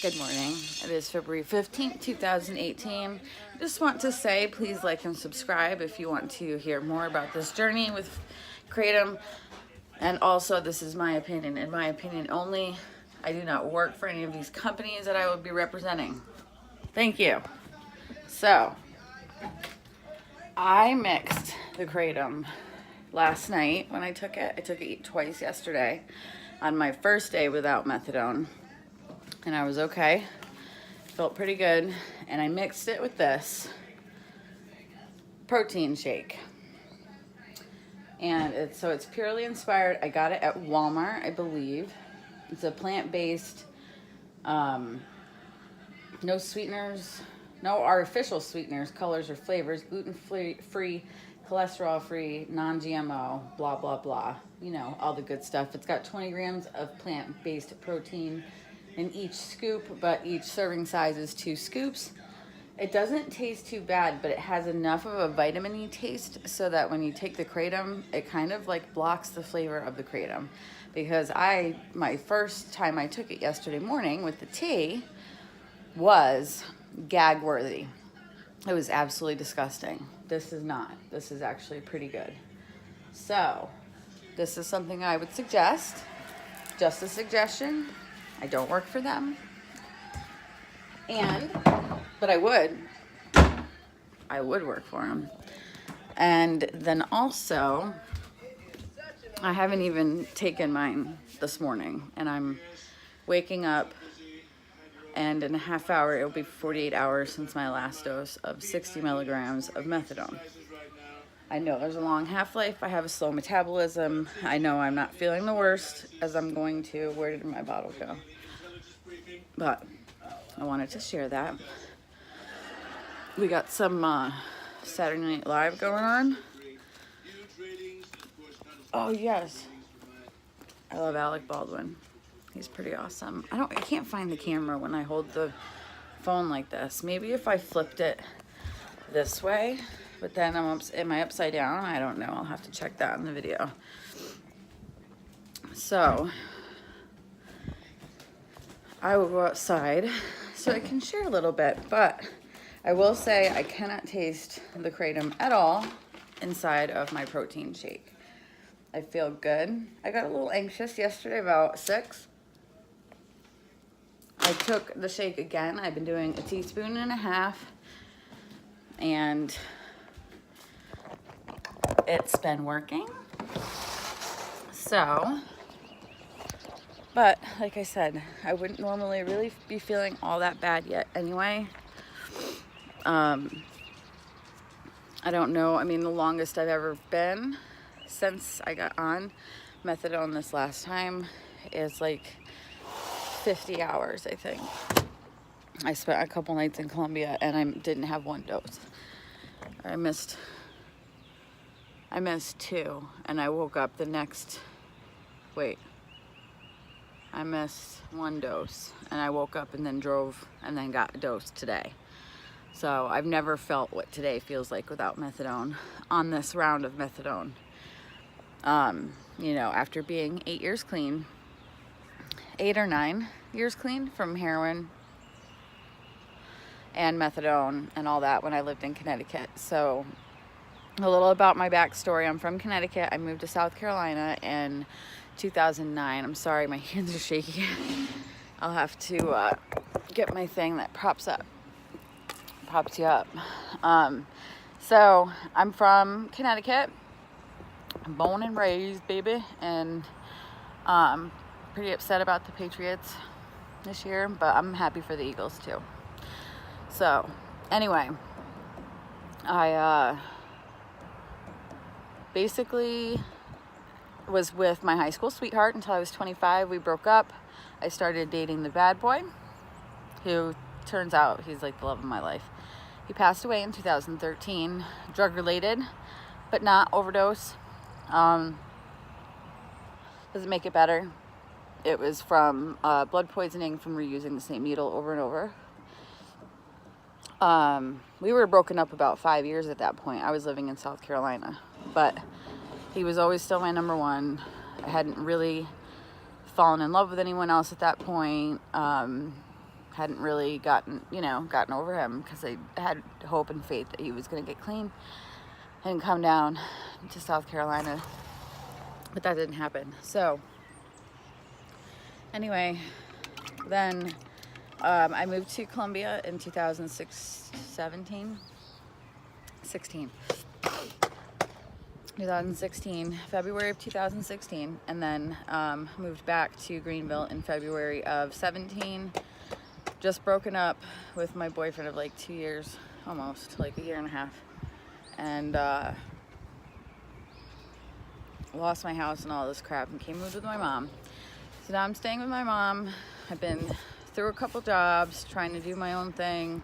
Good morning. It is February 15th, 2018. Just want to say, please like and subscribe if you want to hear more about this journey with Kratom. And also, this is my opinion, in my opinion only. I do not work for any of these companies that I would be representing. Thank you. So, I mixed the Kratom last night when I took it. I took it twice yesterday on my first day without methadone. And I was okay. Felt pretty good. And I mixed it with this protein shake. And it's purely inspired. I got it at Walmart, I believe. It's a plant-based, no sweeteners, no artificial sweeteners, colors, or flavors, gluten-free, cholesterol-free, non-GMO, blah, blah, blah. You know, all the good stuff. It's got 20 grams of plant-based protein in each scoop, but each serving size is 2 scoops. It doesn't taste too bad, but it has enough of a vitamin-y taste so that when you take the Kratom, it kind of like blocks the flavor of the Kratom. Because my first time I took it yesterday morning with the tea was gag-worthy. It was absolutely disgusting. This is not. This is actually pretty good. So, this is something I would suggest. Just a suggestion. I don't work for them. But I would work for them. And then also, I haven't even taken mine this morning, and I'm waking up, and in a half hour, it'll be 48 hours since my last dose of 60 milligrams of methadone. I know there's a long half-life. I have a slow metabolism. I know I'm not feeling the worst as I'm going to. Where did my bottle go? But I wanted to share that. We got some Saturday Night Live going on. Oh, yes. I love Alec Baldwin. He's pretty awesome. I can't find the camera when I hold the phone like this. Maybe if I flipped it this way, but then am I upside down? I don't know. I'll have to check that in the video. So, I will go outside so I can share a little bit, but I will say I cannot taste the Kratom at all inside of my protein shake. I feel good. I got a little anxious yesterday about 6. I took the shake again. I've been doing a teaspoon and a half, and it's been working. So, but like I said, I wouldn't normally really be feeling all that bad yet anyway. I don't know. I mean, the longest I've ever been since I got on methadone this last time is like 50 hours, I think. I spent a couple nights in Colombia and I didn't have 1 dose. I missed 2, and I woke up the next, I missed 1 dose, and I woke up and then drove and then got a dose today. So I've never felt what today feels like without methadone on this round of methadone. You know, after being 8 years clean, 8 or 9 years clean from heroin and methadone and all that when I lived in Connecticut. So a little about my backstory. I'm from Connecticut. I moved to South Carolina in 2009. I'm sorry, my hands are shaky. I'll have to get my thing that pops you up. So I'm from Connecticut. I'm born and raised, baby, and pretty upset about the Patriots this year, but I'm happy for the Eagles too. So anyway, I basically was with my high school sweetheart until I was 25. We broke up. I started dating the bad boy, who turns out he's like the love of my life. He passed away in 2013, drug related, but not overdose. Doesn't make it better. It was from blood poisoning from reusing the same needle over and over. We were broken up about 5 years at that point. I was living in South Carolina, but he was always still my number one. I hadn't really fallen in love with anyone else at that point. hadn't really gotten over him, because I had hope and faith that he was going to get clean and come down to South Carolina, but that didn't happen. So anyway, then I moved to Columbia in 2016, February of 2016, and then moved back to Greenville in February of 17. Just broken up with my boyfriend of like 2 years, almost, like a year and a half, and lost my house and all this crap, and came moved with my mom. So now I'm staying with my mom. I've been through a couple jobs, trying to do my own thing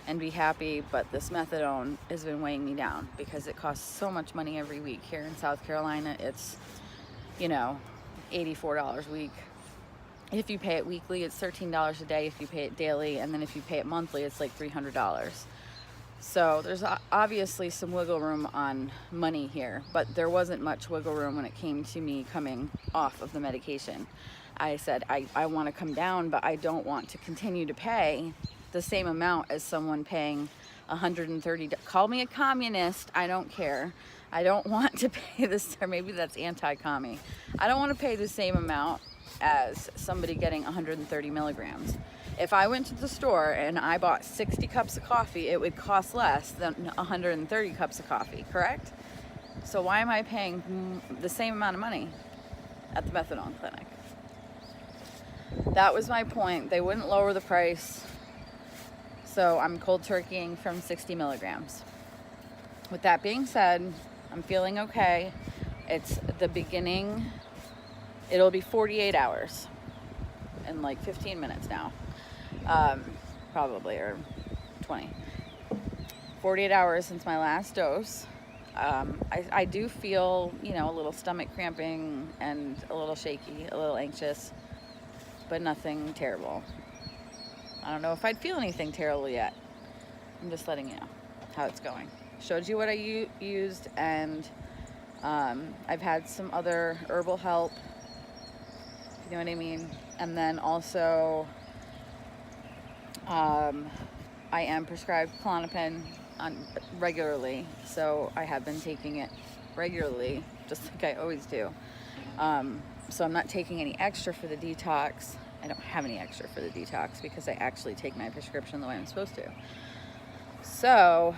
and be happy, but this methadone has been weighing me down because it costs so much money every week. Here in South Carolina, it's, $84 a week. If you pay it weekly, it's $13 a day if you pay it daily, and then if you pay it monthly, it's like $300. So there's obviously some wiggle room on money here, but there wasn't much wiggle room when it came to me coming off of the medication. I said, I want to come down, but I don't want to continue to pay the same amount as someone paying $130. Call me a communist, I don't care. I don't want to pay this, or maybe that's anti-commie. I don't want to pay the same amount as somebody getting 130 milligrams. If I went to the store and I bought 60 cups of coffee, it would cost less than 130 cups of coffee, correct? So why am I paying the same amount of money at the methadone clinic? That was my point. They wouldn't lower the price, so I'm cold turkeying from 60 milligrams. With that being said, I'm feeling okay. It's the beginning. It'll be 48 hours in like 15 minutes now. Probably, or 20. 48 hours since my last dose. I do feel, a little stomach cramping and a little shaky, a little anxious, but nothing terrible. I don't know if I'd feel anything terrible yet. I'm just letting you know how it's going. Showed you what I used, and I've had some other herbal help, if you know what I mean. And then also, I am prescribed Klonopin regularly, so I have been taking it regularly, just like I always do. So I'm not taking any extra for the detox. I don't have any extra for the detox because I actually take my prescription the way I'm supposed to. So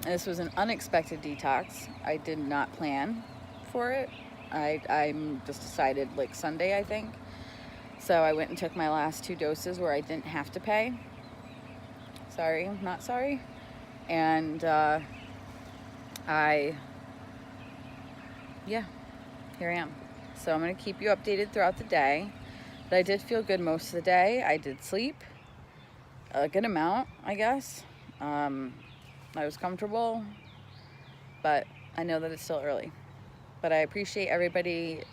this was an unexpected detox. I did not plan for it. I'm just decided like Sunday, I think. So I went and took my last 2 doses where I didn't have to pay. Sorry, not sorry. And here I am. So I'm going to keep you updated throughout the day. But I did feel good most of the day. I did sleep a good amount, I guess. I was comfortable, but I know that it's still early. But I appreciate everybody's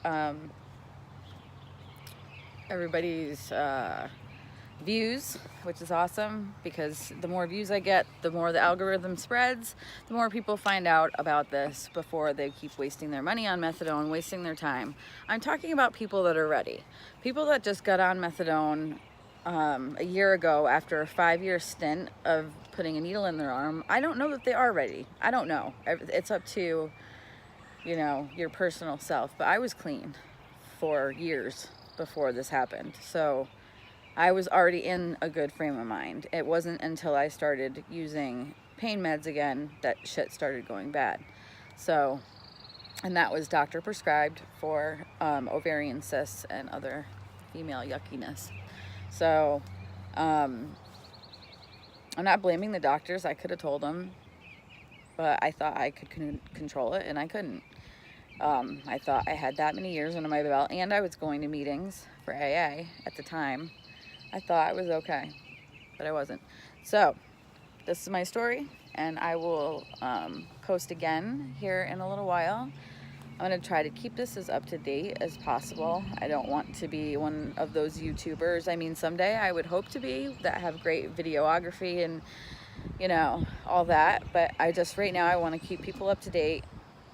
views, which is awesome, because the more views I get, the more the algorithm spreads, the more people find out about this before they keep wasting their money on methadone, wasting their time. I'm talking about people that are ready. People that just got on methadone a year ago after a 5-year stint of putting a needle in their arm. I don't know that they are ready. I don't know. It's up to, your personal self. But I was clean for years before this happened. So I was already in a good frame of mind. It wasn't until I started using pain meds again that shit started going bad. So, and that was doctor prescribed for ovarian cysts and other female yuckiness. So, I'm not blaming the doctors. I could have told them, but I thought I could control it, and I couldn't. I thought I had that many years under my belt, and I was going to meetings for AA at the time. I thought I was okay, but I wasn't. So this is my story, and I will post again here in a little while. I'm going to try to keep this as up to date as possible. I don't want to be one of those YouTubers. I mean, someday I would hope to be, that have great videography and, all that. But right now I want to keep people up to date,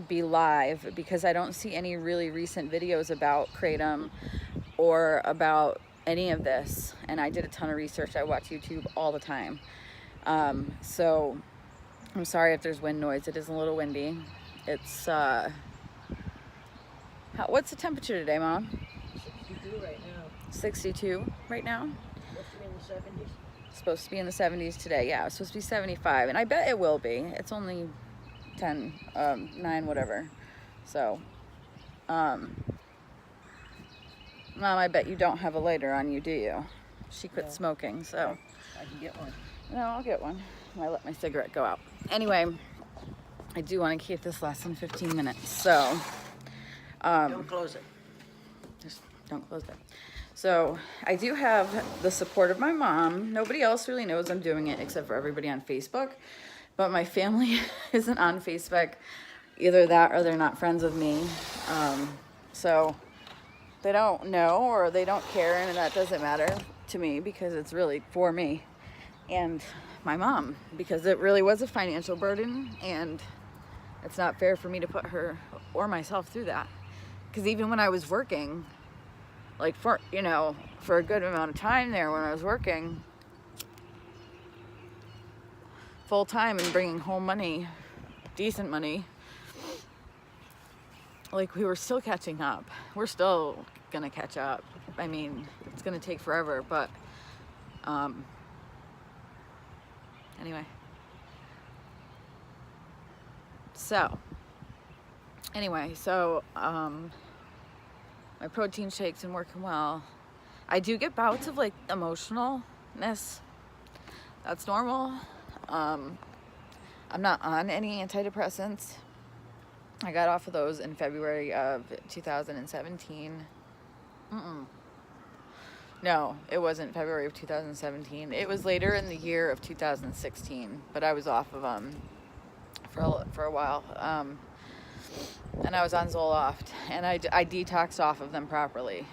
be live, because I don't see any really recent videos about Kratom or about any of this, and I did a ton of research. I watch YouTube all the time. So I'm sorry if there's wind noise. It is a little windy. It's what's the temperature today, Mom? 62 right now. 62 right now. Supposed to be in the 70s. Supposed to be in the 70s today. Yeah, it's supposed to be 75, and I bet it will be. It's only 9 whatever. So Mom, I bet you don't have a lighter on you, do you? She quit smoking, so I can get one. no, I'll get one. I let my cigarette go out. Anyway, I do want to keep this less than 15 minutes, so Don't close it. just don't close it. So I do have the support of my mom. Nobody else really knows I'm doing it except for everybody on Facebook, but my family isn't on Facebook. Either that or they're not friends with me. So they don't know or they don't care, and that doesn't matter to me because it's really for me and my mom, because it really was a financial burden, and it's not fair for me to put her or myself through that. Because even when I was working, like for a good amount of time there, when I was working full time and bringing home money, decent money, like we were still catching up. We're still gonna catch up. I mean, it's gonna take forever, but anyway. So my protein shake's been working well. I do get bouts of like emotionalness. That's normal. I'm not on any antidepressants. I got off of those in February of 2017. No, it wasn't February of 2017. It was later in the year of 2016, but I was off of them for a while. And I was on Zoloft, and I detoxed off of them properly,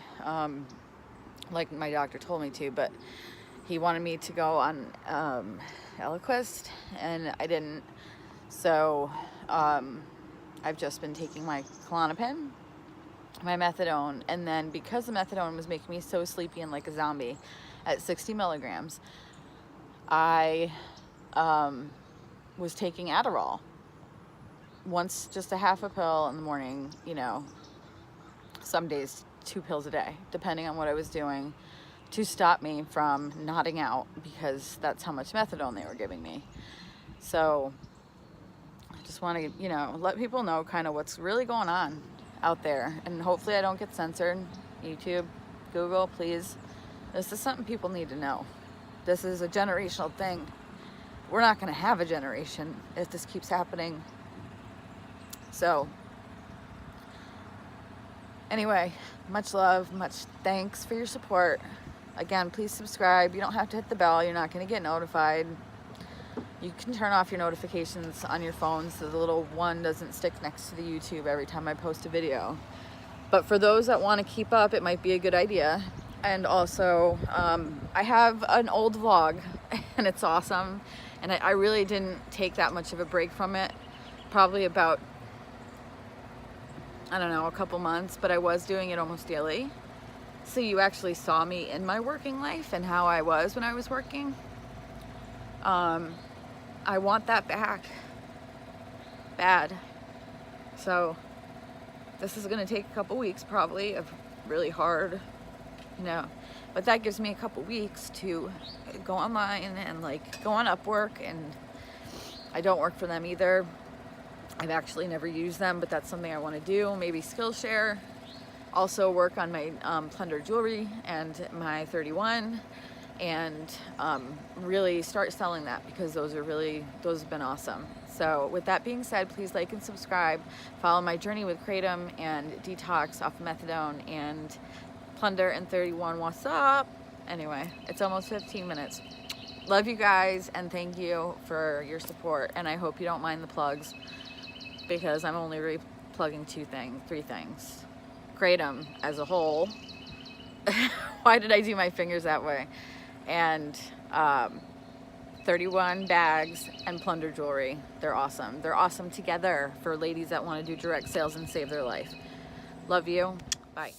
like my doctor told me to, but he wanted me to go on Eliquis, and I didn't. So I've just been taking my Klonopin, my methadone, and then because the methadone was making me so sleepy and like a zombie at 60 milligrams, I was taking Adderall. Once, just a half a pill in the morning, some days 2 pills a day, depending on what I was doing, to stop me from nodding out, because that's how much methadone they were giving me. So I just want to, let people know kind of what's really going on out there, and hopefully I don't get censored. YouTube, Google, please. This is something people need to know. This is a generational thing. We're not going to have a generation if this keeps happening. So anyway, much love, much thanks for your support. Again, please subscribe. You don't have to hit the bell. You're not going to get notified. You can turn off your notifications on your phone so the little one doesn't stick next to the YouTube every time I post a video. But for those that want to keep up, it might be a good idea. And also, I have an old vlog, and it's awesome. And I really didn't take that much of a break from it. Probably about, I don't know, a couple months, but I was doing it almost daily. So you actually saw me in my working life and how I was when I was working. I want that back. Bad. So this is going to take a couple weeks probably of really hard, but that gives me a couple weeks to go online and like go on Upwork, and I don't work for them either. I've actually never used them, but that's something I want to do. Maybe Skillshare. Also work on my Plunder jewelry and my 31, and really start selling that, because those have been awesome. So with that being said, please like and subscribe. Follow my journey with Kratom and detox off methadone and Plunder and 31. What's up? Anyway, it's almost 15 minutes. Love you guys, and thank you for your support. And I hope you don't mind the plugs, because I'm only replugging 3 things. Kratom as a whole. Why did I do my fingers that way? And 31 bags and Plunder jewelry. They're awesome. They're awesome together for ladies that want to do direct sales and save their life. Love you. Bye.